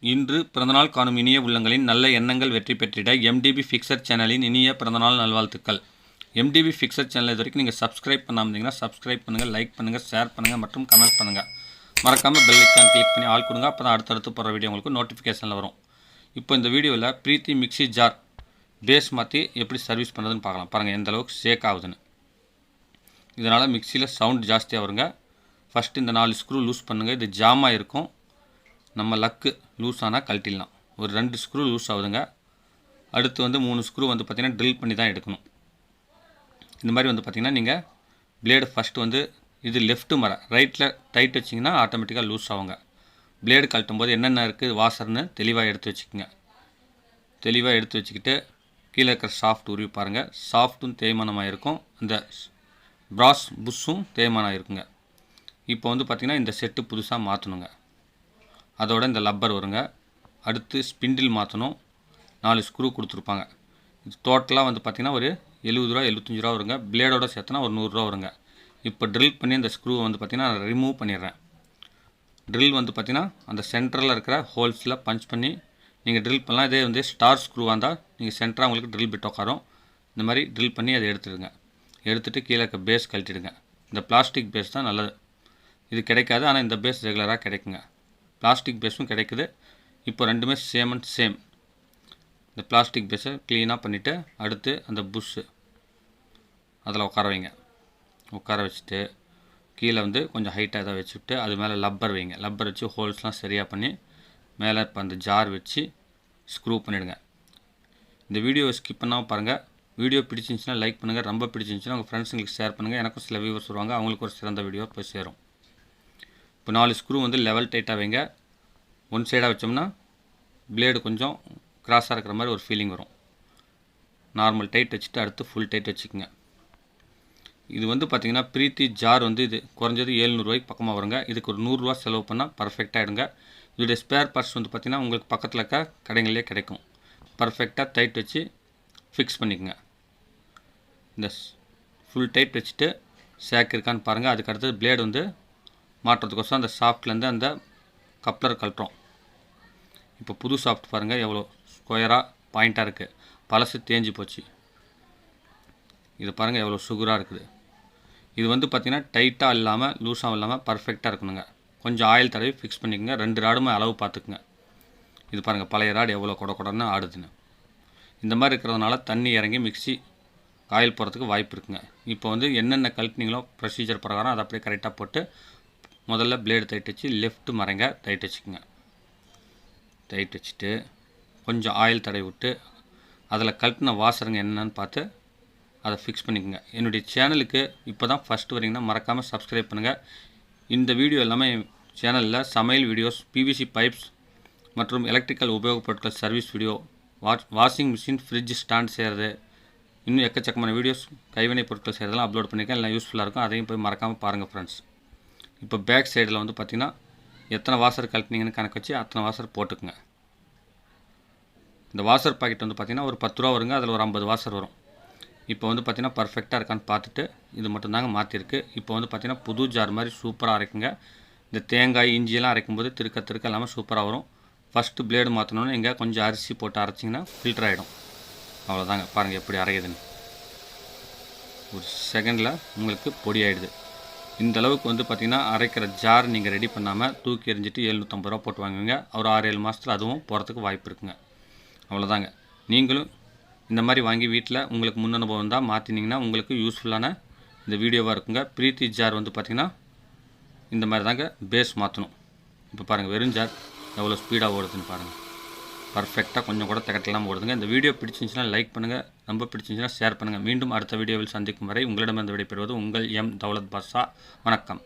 இன்று பிறந்தநாள் காணும் இனிய உள்ளங்களின் நல்ல எண்ணங்கள் வெற்றி பெற்றிட MDBfixer சேனலின் இனிய பிறந்தநாள் நல்வாழ்த்துக்கள். MDBfixer சேனல் இது வரைக்கும் நீங்கள் சப்ஸ்கிரைப் பண்ணாமல் இருந்தீங்கன்னா சப்ஸ்கிரைப் பண்ணுங்கள், லைக் பண்ணுங்கள், ஷேர் பண்ணுங்கள் மற்றும் கமெண்ட் பண்ணுங்கள். மறக்காமல் பெல் ஐக்கான் கிளிக் பண்ணி ஆல் கொடுங்க. அப்போ தான் அடுத்தடுத்து போகிற வீடியோ உங்களுக்கு நோட்டிஃபிகேஷனில் வரும். இப்போ இந்த வீடியோவில் பிரீத்தி மிக்சி ஜார் பேஸ் மாற்றி எப்படி சர்வீஸ் பண்ணுறதுன்னு பார்க்கலாம். பாருங்கள் எந்த அளவுக்கு ஷேக் ஆகுதுன்னு. இதனால் மிக்சியில் சவுண்ட் ஜாஸ்தியாக வருங்க. ஃபஸ்ட்டு இந்த 4 ஸ்க்ரூ லூஸ் பண்ணுங்கள். இது ஜாமாக இருக்கும். நம்ம லக்கு லூஸ் ஆனால் கழட்டிடலாம். ஒரு 2 ஸ்க்ரூ லூஸ் ஆகுதுங்க. அடுத்து 3 ஸ்க்ரூ பார்த்திங்கன்னா ட்ரில் பண்ணி தான் எடுக்கணும். இந்த மாதிரி பார்த்திங்கன்னா நீங்கள் பிளேடு ஃபஸ்ட்டு இது லெஃப்ட்டு மர ரைட்டில் டைட் வச்சிங்கன்னா ஆட்டோமேட்டிக்காக லூஸ் ஆகுங்க. பிளேடு கழட்டும் போது என்னென்ன இருக்குது வாசர்னு தெளிவாக எடுத்து வச்சுக்கோங்க. தெளிவாக எடுத்து வச்சுக்கிட்டு கீழே இருக்கிற சாஃப்ட் உருவி பாருங்கள். சாஃப்ட்டும் தேய்மானமாக இருக்கும், இந்த ப்ராஸ் புஷ்ஷும் தேய்மானம் இருக்குங்க. இப்போ பார்த்திங்கன்னா இந்த செட்டு புதுசாக மாற்றணுங்க. அதோட இந்த லப்பர் வருங்க. அடுத்து ஸ்பிண்டில் மாற்றணும். 4 ஸ்க்ரூ கொடுத்துருப்பாங்க. இது டோட்டலாக பார்த்திங்கன்னா ஒரு 70 ரூபா 75 ரூபா வருங்க. பிளேடோட சேர்த்துனா ஒரு 100 ரூபா வருங்க. இப்போ ட்ரில் பண்ணி அந்த ஸ்க்ரூவை பார்த்திங்கன்னா ரிமூவ் பண்ணிடுறேன். ட்ரில் பார்த்திங்கன்னா அந்த சென்டரில் இருக்கிற ஹோல்ஸில் பஞ்ச் பண்ணி நீங்கள் ட்ரில் பண்ணலாம். இதே ஸ்டார் ஸ்க்ரூவாக இருந்தால் நீங்கள் சென்டராக உங்களுக்கு ட்ரில் பிட் உட்காரும். இந்த மாதிரி ட்ரில் பண்ணி அதை எடுத்துடுங்க. எடுத்துகிட்டு கீழே இருக்க பேஸ் கழட்டிடுங்க. இந்த பிளாஸ்டிக் பேஸ் தான் நல்லது. இது கிடைக்காது, ஆனால் இந்த பேஸ் ரெகுலராக கிடைக்குங்க. பிளாஸ்டிக் பேஸும் கிடைக்குது. இப்போ ரெண்டுமே சேம் அண்ட் சேம். இந்த பிளாஸ்டிக் பேஸை க்ளீனாக பண்ணிவிட்டு அடுத்து அந்த புஷ்ஷு அதில் உட்கார வைங்க. உட்கார வச்சுட்டு கீழே கொஞ்சம் ஹைட்டாக இதை வச்சுட்டு அது மேலே லப்பர் வைங்க. லப்பர் வச்சு ஹோல்ஸ்லாம் சரியாக பண்ணி மேலே இப்போ அந்த ஜார் வச்சு ஸ்க்ரூ பண்ணிவிடுங்க. இந்த வீடியோவை ஸ்கிப் பண்ணாமல் பாருங்கள். வீடியோ பிடிச்சிருந்துச்சுன்னா லைக் பண்ணுங்கள். ரொம்ப பிடிச்சிருந்துச்சுன்னா உங்கள் ஃப்ரெண்ட்ஸுங்களுக்கு ஷேர் பண்ணுங்கள். எனக்கும் சில வியூவர்ஸ் வருவாங்க, அவங்களுக்கு ஒரு சிறந்த வீடியோ போய் சேரும். இப்போ 4 ஸ்க்ரூ லெவல் டைட்டாக வைங்க. ஒன் சைடாக வச்சோம்னா பிளேடு கொஞ்சம் கிராஸாக இருக்கிற மாதிரி ஒரு ஃபீலிங் வரும். நார்மல் டைட் வச்சுட்டு அடுத்து ஃபுல் டைட் வச்சுக்கோங்க. இது பார்த்திங்கன்னா பிரீத்தி ஜார் இது குறைஞ்சது 700 ரூபாய்க்கு பக்கமாக வருங்க. இதுக்கு ஒரு 100 ரூபா செலவு பண்ணால் பர்ஃபெக்டாக எடுங்க. இதோடைய ஸ்பேர் பார்ட்ஸ் பார்த்திங்கன்னா உங்களுக்கு பக்கத்தில் இருக்க கடைகளிலே கிடைக்கும். பர்ஃபெக்டாக டைட் வச்சு ஃபிக்ஸ் பண்ணிக்கோங்க. இந்த ஃபுல் டைட் வச்சுட்டு சேக் இருக்கான்னு பாருங்கள். அதுக்கு அடுத்தது பிளேடு மாட்டுறதுக்கோசம் அந்த சாஃப்ட்லேருந்து அந்த கப்ளர் கழட்டுறோம். இப்போ புது சாஃப்ட் பாருங்கள் எவ்வளோ ஸ்கொயராக பாயிண்ட்டாக இருக்குது. பழசு தேஞ்சு போச்சு. இது பாருங்கள் எவ்வளோ சுகராக இருக்குது. இது பார்த்திங்கன்னா டைட்டாக இல்லாமல் லூஸாகவும் இல்லாமல் பர்ஃபெக்டாக இருக்கணுங்க. கொஞ்சம் ஆயில் தடவி ஃபிக்ஸ் பண்ணிக்கோங்க. 2 ராடுமே அளவு பார்த்துக்குங்க. இது பாருங்கள் பழைய ராடு எவ்வளோ கொடன்னு ஆடுதுன்னு. இந்த மாதிரி இருக்கிறதுனால தண்ணி இறங்கி மிக்சி காயில் போகிறதுக்கு வாய்ப்பு இருக்குங்க. இப்போ என்னென்ன கழட்டினீங்களோ ப்ரொசீஜர் பிரகாரம் அதை அப்படியே கரெக்டாக போட்டு முதல்ல பிளேடு டைட் வச்சு லெஃப்ட் மறைங்க டைட் வச்சுக்கோங்க. டைட் வச்சுட்டு கொஞ்சம் ஆயில் தடவி விட்டு அதில் கழட்டின வாசருங்க என்னென்னு பார்த்து அதை ஃபிக்ஸ் பண்ணிக்கோங்க. என்னுடைய சேனலுக்கு இப்போ தான் ஃபஸ்ட்டு வரீங்கன்னா மறக்காமல் சப்ஸ்கிரைப் பண்ணுங்கள். இந்த வீடியோ எல்லாமே சேனலில் சமையல் வீடியோஸ், PVC பைப்ஸ் மற்றும் எலக்ட்ரிக்கல் உபயோகப் பொருட்கள் service video, washing machine, fridge stand செய்கிறது, இன்னும் எக்கச்சக்கமான வீடியோஸ் கைவினை பொருட்கள் செய்கிறதெல்லாம் அப்லோட் பண்ணியிருக்கேன். எல்லாம் யூஸ்ஃபுல்லாக இருக்கும். அதையும் போய் மறக்காமல் பாருங்கள் ஃப்ரெண்ட்ஸ். இப்போ பேக் சைடில் பார்த்திங்கன்னா எத்தனை வாசர் கழட்டினீங்கன்னு கணக்கு வச்சு அத்தனை வாசர் போட்டுக்குங்க. இந்த வாசர் பாக்கெட் பார்த்திங்கன்னா ஒரு 10 ரூபா வருங்க. அதில் ஒரு 50 வாசர் வரும். இப்போ பார்த்திங்கன்னா பர்ஃபெக்டாக இருக்கான்னு பார்த்துட்டு இது மட்டும்தாங்க மாற்றிருக்கு. இப்போ பார்த்திங்கன்னா புது ஜார் மாதிரி சூப்பராக அரைக்குங்க. இந்த தேங்காய் இஞ்சியெல்லாம் அரைக்கும்போது திருக்க இல்லாமல் சூப்பராக வரும். ஃபஸ்ட்டு பிளேடு மாற்றணுன்னு இங்கே கொஞ்சம் அரிசி போட்டு அரைச்சிங்கன்னா ஃபில்டர் ஆகிடும். அவ்வளோதாங்க. பாருங்கள் எப்படி அரைக்குதுன்னு. ஒரு செகண்டில் உங்களுக்கு பொடி ஆகிடுது. இந்த அளவுக்கு பார்த்திங்கன்னா அரைக்கிற ஜார் நீங்கள் ரெடி பண்ணாமல் தூக்கி எறிஞ்சிட்டு 750 ரூபா போட்டு வாங்குவீங்க. ஒரு 6-7 மாதத்தில் அதுவும் போகிறதுக்கு வாய்ப்பு இருக்குங்க. அவ்வளோதாங்க. நீங்களும் இந்த மாதிரி வாங்கி வீட்டில் உங்களுக்கு முன் அனுபவம் தான் மாற்றினீங்கன்னா உங்களுக்கு யூஸ்ஃபுல்லான இந்த வீடியோவாக இருக்குங்க. பிரீத்தி ஜார் பார்த்திங்கன்னா இந்த மாதிரி தாங்க பேஸ் மாற்றணும். இப்போ பாருங்கள் வெறும் ஜார் எவ்வளோ ஸ்பீடாக ஓடுதுன்னு பாருங்கள். பர்ஃபெக்டாக கொஞ்சம் கூட திகட்டலாம் ஓடுதுங்க. இந்த வீடியோ பிடிச்சிருந்துச்சுன்னா லைக் பண்ணுங்கள். ரொம்ப பிடிச்சிருந்துச்சுன்னா ஷேர் பண்ணுங்கள். மீண்டும் அடுத்த வீடியோவில் சந்திக்கும் வரை உங்களிடமிருந்து விடைபெறுவது உங்கள் M. தௌலத் பாஷா. வணக்கம்.